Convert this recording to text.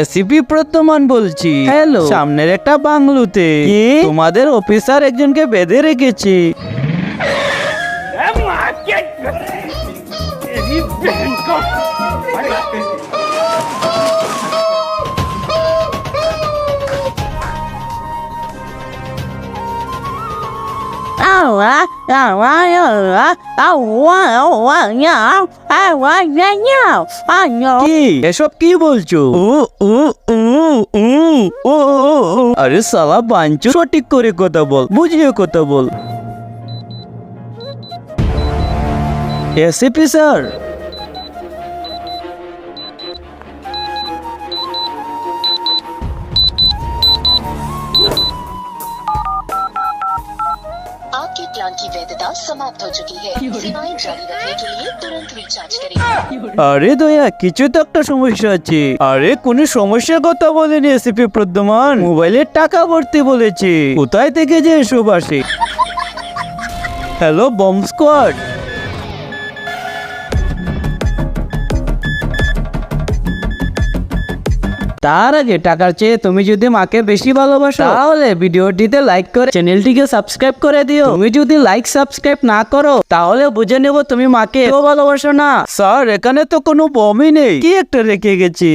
ACP প্রত্যমান বলছি। Hello, সামনের একটা বাংলোতে তোমাদের অফিসার একজনকে বেঁধে রেখেছি। কি এসব কি বলছো? আরে সালা বাঞ্চো, সঠিক করে কথা বল, বুঝিয়ে কথা বল। এসিপি স্যার, आपके प्लान की वैधता समाप्त हो चुकी है। सेवाएं जारी रखने के लिए तुरंत रिचार्ज करें। আরে দয়া, কিছু তো একটা সমস্যা আছে। আরে কোনো সমস্যার কথা বলেনি এসিপি প্রদ্যমান, মোবাইলের টাকা ভর্তি বলেছে। কোথায় থেকে যে এসব আসে? হ্যালো বম্ব স্কোয়াড, তার আগে টাকার চেয়ে তুমি যদি মাকে বেশি ভালোবাসো তাহলে ভিডিওটিতে লাইক করে চ্যানেলটিকে সাবস্ক্রাইব করে দিও। তুমি যদি লাইক সাবস্ক্রাইব না করো তাহলে বুঝে নেব তুমি মাকে এত ভালোবাসো না। স্যার, এখানে তো কোনো বমই নেই, কি একটা রেখে গেছি।